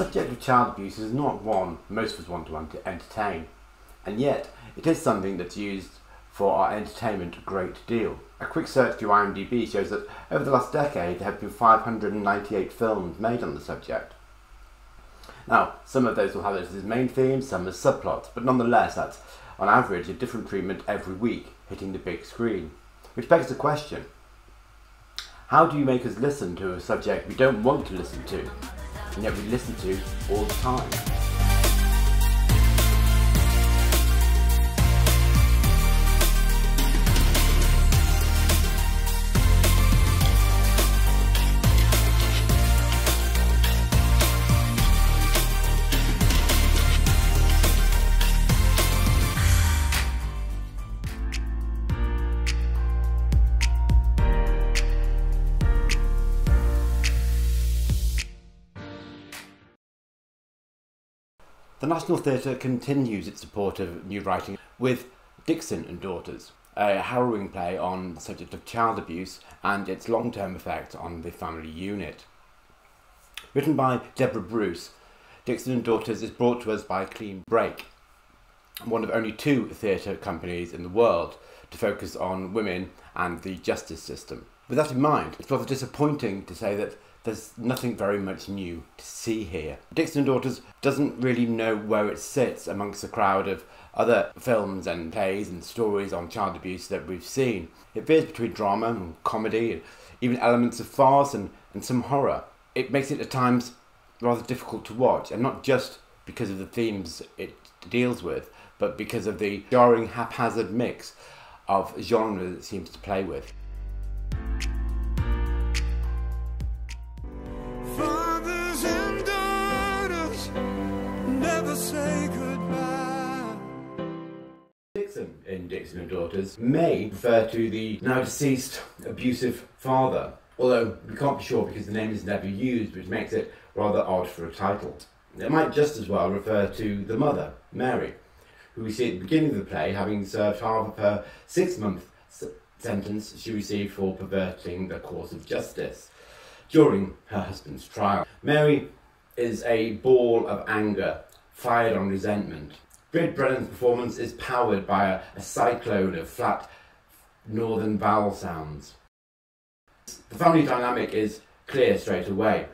subject of child abuse is not one most of us want to entertain, and yet it is something that's used for our entertainment a great deal. A quick search through IMDb shows that over the last decade there have been 598 films made on the subject. Now, some of those will have it as main themes, some as subplots, but nonetheless that's on average a different treatment every week hitting the big screen. Which begs the question, how do you make us listen to a subject we don't want to listen to, and yet we listen to all the time? The National Theatre continues its support of new writing with Dixon and Daughters, a harrowing play on the subject of child abuse and its long-term effect on the family unit. Written by Deborah Bruce, Dixon and Daughters is brought to us by Clean Break, one of only 2 theatre companies in the world to focus on women and the justice system. With that in mind, it's rather disappointing to say that there's nothing very much new to see here. Dixon and Daughters doesn't really know where it sits amongst the crowd of other films and plays and stories on child abuse that we've seen. It veers between drama and comedy, and even elements of farce and some horror. It makes it at times rather difficult to watch, and not just because of the themes it deals with, but because of the jarring haphazard mix of genre it seems to play with. Dixon in Dixon and Daughters may refer to the now deceased abusive father, although we can't be sure because the name is never used, which makes it rather odd for a title. It might just as well refer to the mother, Mary, who we see at the beginning of the play having served half of her 6-month sentence she received for perverting the course of justice during her husband's trial. Mary is a ball of anger fired on resentment. Britt Brennan's performance is powered by a cyclone of flat northern vowel sounds. The family dynamic is clear straight away.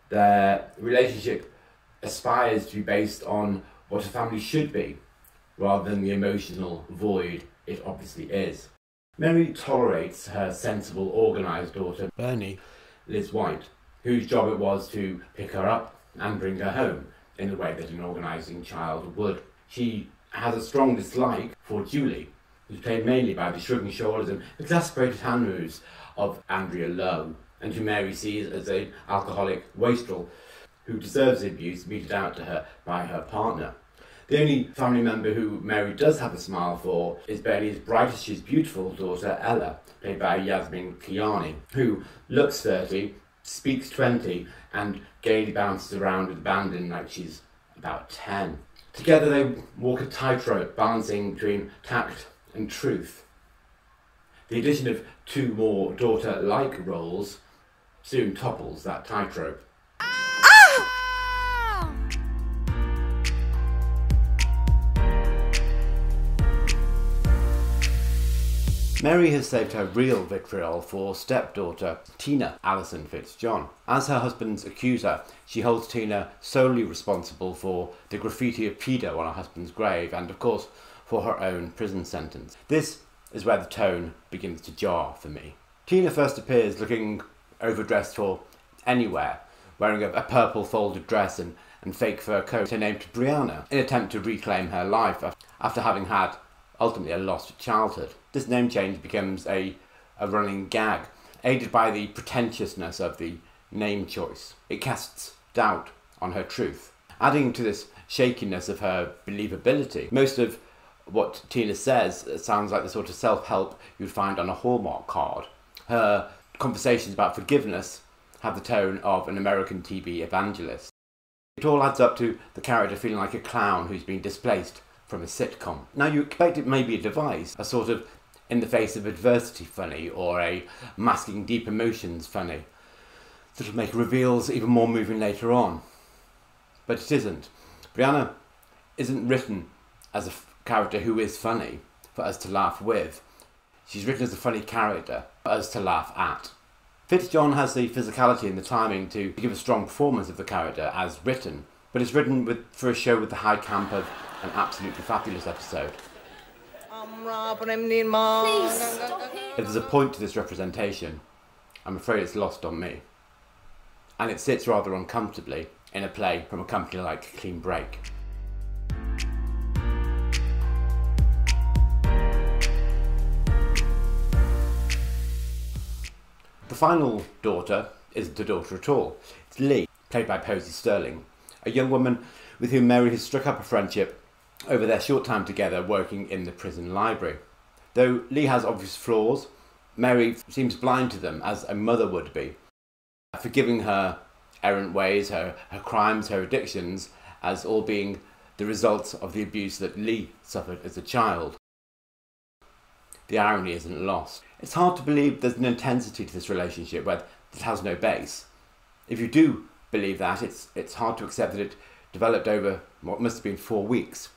Their relationship aspires to be based on what a family should be, rather than the emotional void it obviously is. Mary tolerates her sensible, organised daughter, Bernie, Liz White, whose job it was to pick her up and bring her home in the way that an organising child would. She has a strong dislike for Julie, who's played mainly by the shrugging shoulders and exasperated hand moves of Andrea Lowe, and who Mary sees as an alcoholic wastrel who deserves the abuse meted out to her by her partner. The only family member who Mary does have a smile for is Bernie's bright as she's beautiful daughter Ella, played by Yasmin Kiani, who looks 30, speaks 20, and gaily bounces around with abandon like she's about 10. Together they walk a tightrope, balancing between tact and truth. The addition of 2 more daughter-like roles soon topples that tightrope. Mary has saved her real vitriol for stepdaughter Tina Alison Fitzjohn. As her husband's accuser, she holds Tina solely responsible for the graffiti of pedo on her husband's grave and, of course, for her own prison sentence. This is where the tone begins to jar for me. Tina first appears looking overdressed for anywhere, wearing a purple folded dress and fake fur coat, her name to Brianna, in an attempt to reclaim her life after having had ultimately a lost childhood. This name change becomes a running gag, aided by the pretentiousness of the name choice. It casts doubt on her truth. Adding to this shakiness of her believability, most of what Tina says sounds like the sort of self-help you'd find on a Hallmark card. Her conversations about forgiveness have the tone of an American TV evangelist. It all adds up to the character feeling like a clown who's been displaced from a sitcom. Now you expect it may be a device, a sort of in the face of adversity funny, or a masking deep emotions funny, that'll make reveals even more moving later on. but it isn't. Brianna isn't written as a character who is funny for us to laugh with. She's written as a funny character for us to laugh at. Fitzjohn has the physicality and the timing to give a strong performance of the character as written, but it's written for a show with the high camp of an absolutely fabulous episode. Please, stop it. If there's a point to this representation, I'm afraid it's lost on me. And it sits rather uncomfortably in a play from a company like Clean Break. The final daughter isn't a daughter at all. It's Lee, played by Posey Sterling, a young woman with whom Mary has struck up a friendship over their short time together working in the prison library. Though Lee has obvious flaws, Mary seems blind to them as a mother would be, forgiving her errant ways, her crimes, her addictions, as all being the results of the abuse that Lee suffered as a child. The irony isn't lost. It's hard to believe there's an intensity to this relationship where it has no base. If you do believe that, it's hard to accept that it developed over what must have been 4 weeks.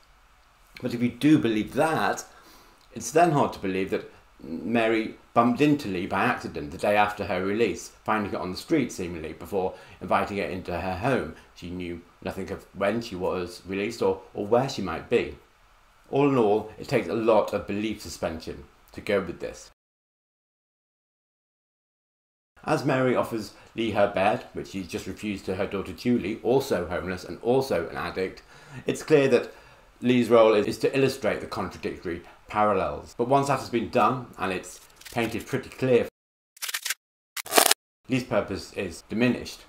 But if you do believe that, it's then hard to believe that Mary bumped into Lee by accident the day after her release, finding her on the street seemingly before inviting her into her home. She knew nothing of when she was released or where she might be. All in all, it takes a lot of belief suspension to go with this. As Mary offers Lee her bed, which she's just refused to her daughter Julie, also homeless and also an addict, it's clear that Lee's role is to illustrate the contradictory parallels. But once that has been done, and it's painted pretty clear, Lee's purpose is diminished.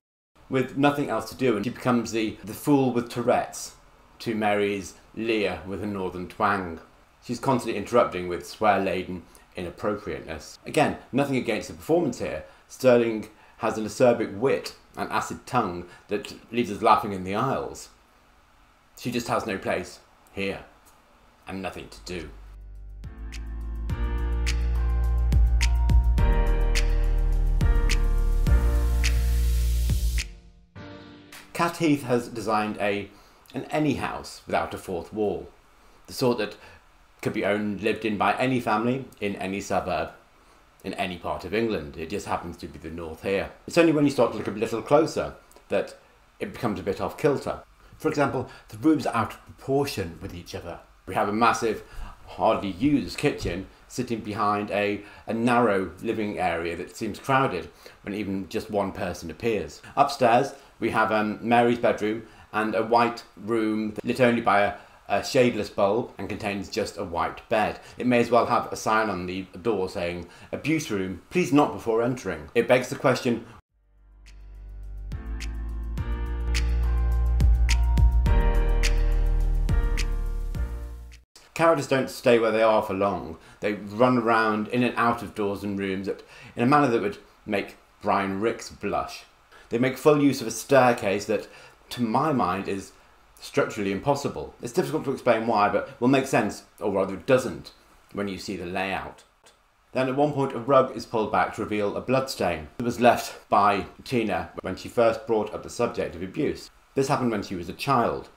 With nothing else to do, and she becomes the fool with Tourette's to Mary's Leah with a northern twang. She's constantly interrupting with swear-laden inappropriateness. Again, nothing against the performance here. Sterling has an acerbic wit and acid tongue that leaves us laughing in the aisles. She just has no place here and nothing to do. Cat Heath has designed an any house without a fourth wall. The sort that could be owned, lived in by any family, in any suburb, in any part of England. It just happens to be the north here. It's only when you start to look a little closer that it becomes a bit off kilter. For example, the rooms are out of proportion with each other. We have a massive, hardly used kitchen sitting behind a narrow living area that seems crowded when even just one person appears. Upstairs, we have Mary's bedroom and a white room lit only by a shadeless bulb and contains just a white bed. It may as well have a sign on the door saying, "Abuse room, please not before entering." It begs the question, characters don't stay where they are for long. They run around in and out of doors and rooms in a manner that would make Brian Ricks blush. They make full use of a staircase that, to my mind, is structurally impossible. It's difficult to explain why, but will make sense, or rather it doesn't, when you see the layout. Then at one point a rug is pulled back to reveal a bloodstain that was left by Tina when she first brought up the subject of abuse. This happened when she was a child,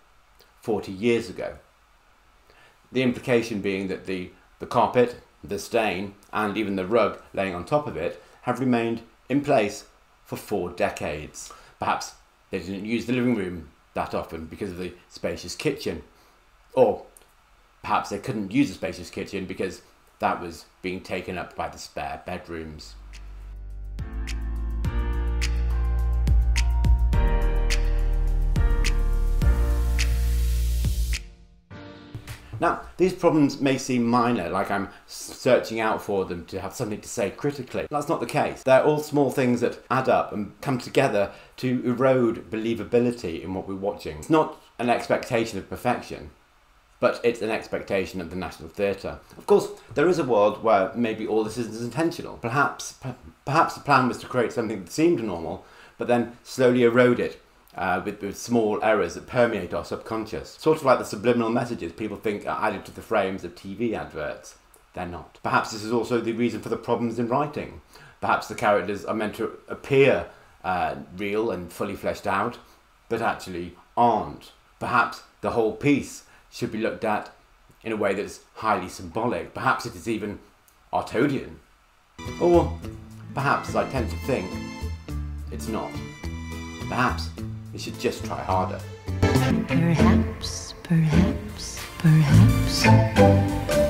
40 years ago. The implication being that the carpet, the stain, and even the rug laying on top of it have remained in place for 4 decades. Perhaps they didn't use the living room that often because of the spacious kitchen. Or perhaps they couldn't use the spacious kitchen because that was being taken up by the spare bedrooms. Now, these problems may seem minor, like I'm searching out for them to have something to say critically. That's not the case. They're all small things that add up and come together to erode believability in what we're watching. It's not an expectation of perfection, but it's an expectation of the National Theatre. Of course, there is a world where maybe all this isn't intentional. Perhaps the plan was to create something that seemed normal, but then slowly erode it with small errors that permeate our subconscious. Sort of like the subliminal messages people think are added to the frames of TV adverts. They're not. Perhaps this is also the reason for the problems in writing. Perhaps the characters are meant to appear real and fully fleshed out, but actually aren't. Perhaps the whole piece should be looked at in a way that's highly symbolic. Perhaps it is even Artodian. Or perhaps I tend to think it's not. Perhaps we should just try harder. Perhaps, perhaps, perhaps.